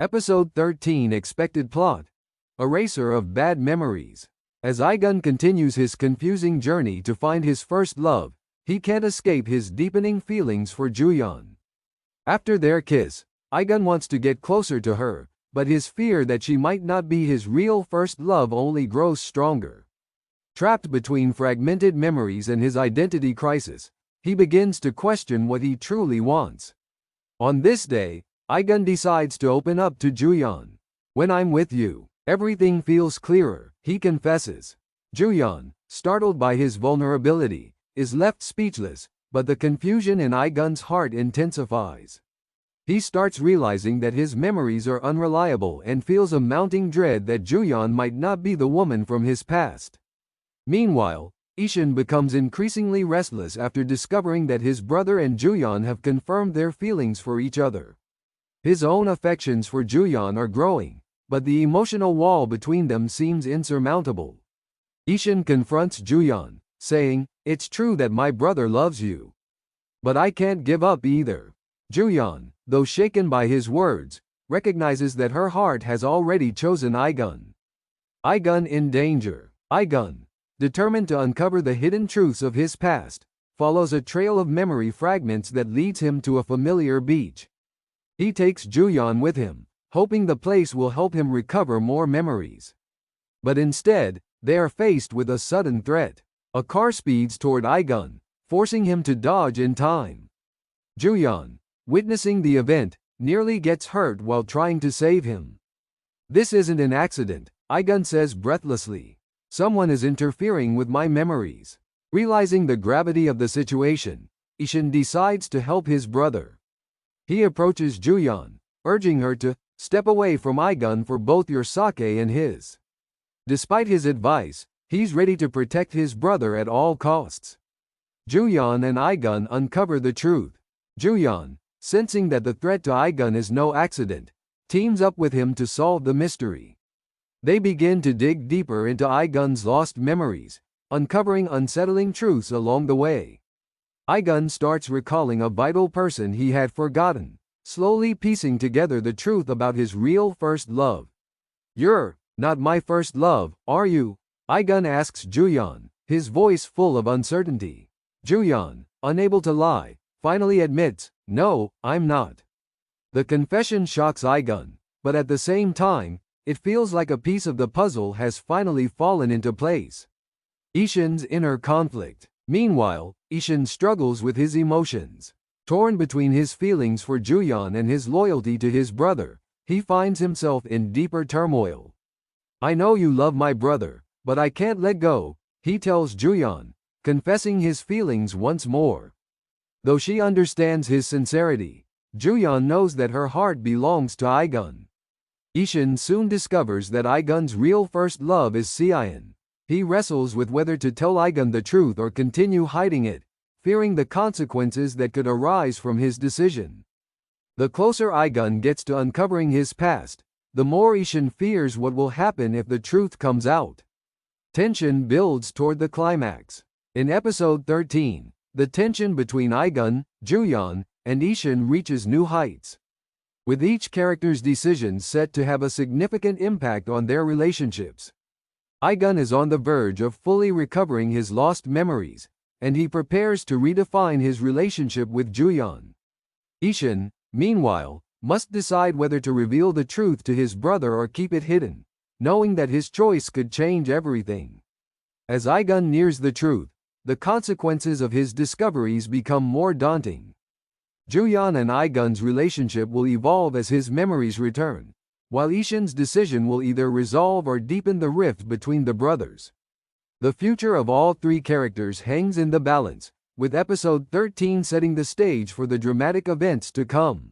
Episode 13 Expected Plot. Eraser of Bad Memories. As Aigun continues his confusing journey to find his first love, he can't escape his deepening feelings for Juyeon. After their kiss, Aigun wants to get closer to her, but his fear that she might not be his real first love only grows stronger. Trapped between fragmented memories and his identity crisis, he begins to question what he truly wants. On this day, Aigun decides to open up to Juyeon. "When I'm with you, everything feels clearer," he confesses. Juyeon, startled by his vulnerability, is left speechless, but the confusion in Aigun's heart intensifies. He starts realizing that his memories are unreliable and feels a mounting dread that Juyeon might not be the woman from his past. Meanwhile, Ishin becomes increasingly restless after discovering that his brother and Juyeon have confirmed their feelings for each other. His own affections for Juyeon are growing, but the emotional wall between them seems insurmountable. Ishin confronts Juyeon, saying, "It's true that my brother loves you. But I can't give up either." Juyeon, though shaken by his words, recognizes that her heart has already chosen Aigun. Aigun in danger. Aigun, determined to uncover the hidden truths of his past, follows a trail of memory fragments that leads him to a familiar beach. He takes Juyeon with him, hoping the place will help him recover more memories. But instead, they are faced with a sudden threat. A car speeds toward Aigun, forcing him to dodge in time. Juyeon, witnessing the event, nearly gets hurt while trying to save him. "This isn't an accident," Aigun says breathlessly. "Someone is interfering with my memories." Realizing the gravity of the situation, Ishin decides to help his brother. He approaches Juyeon, urging her to step away from Aigun for both your sake and his. Despite his advice, he's ready to protect his brother at all costs. Juyeon and Aigun uncover the truth. Juyeon, sensing that the threat to Aigun is no accident, teams up with him to solve the mystery. They begin to dig deeper into Aigun's lost memories, uncovering unsettling truths along the way. Aigun starts recalling a vital person he had forgotten, slowly piecing together the truth about his real first love. "You're not my first love, are you?" Aigun asks Juyeon, his voice full of uncertainty. Juyeon, unable to lie, finally admits, "No, I'm not." The confession shocks Aigun, but at the same time, it feels like a piece of the puzzle has finally fallen into place. Ishin's inner conflict. Meanwhile, Ishin struggles with his emotions. Torn between his feelings for Juyeon and his loyalty to his brother, he finds himself in deeper turmoil. "I know you love my brother, but I can't let go," he tells Juyeon, confessing his feelings once more. Though she understands his sincerity, Juyeon knows that her heart belongs to Aigun. Ishin soon discovers that Aigun's real first love is Seein. He wrestles with whether to tell Aigun the truth or continue hiding it, fearing the consequences that could arise from his decision. The closer Aigun gets to uncovering his past, the more Ishin fears what will happen if the truth comes out. Tension builds toward the climax. In episode 13, the tension between Aigun, Juyeon, and Ishin reaches new heights. With each character's decisions set to have a significant impact on their relationships. Aigun is on the verge of fully recovering his lost memories, and he prepares to redefine his relationship with Juyeon. Ishin, meanwhile, must decide whether to reveal the truth to his brother or keep it hidden, knowing that his choice could change everything. As Aigun nears the truth, the consequences of his discoveries become more daunting. Juyeon and Aigun's relationship will evolve as his memories return, while Ishin's decision will either resolve or deepen the rift between the brothers. The future of all three characters hangs in the balance, with episode 13 setting the stage for the dramatic events to come.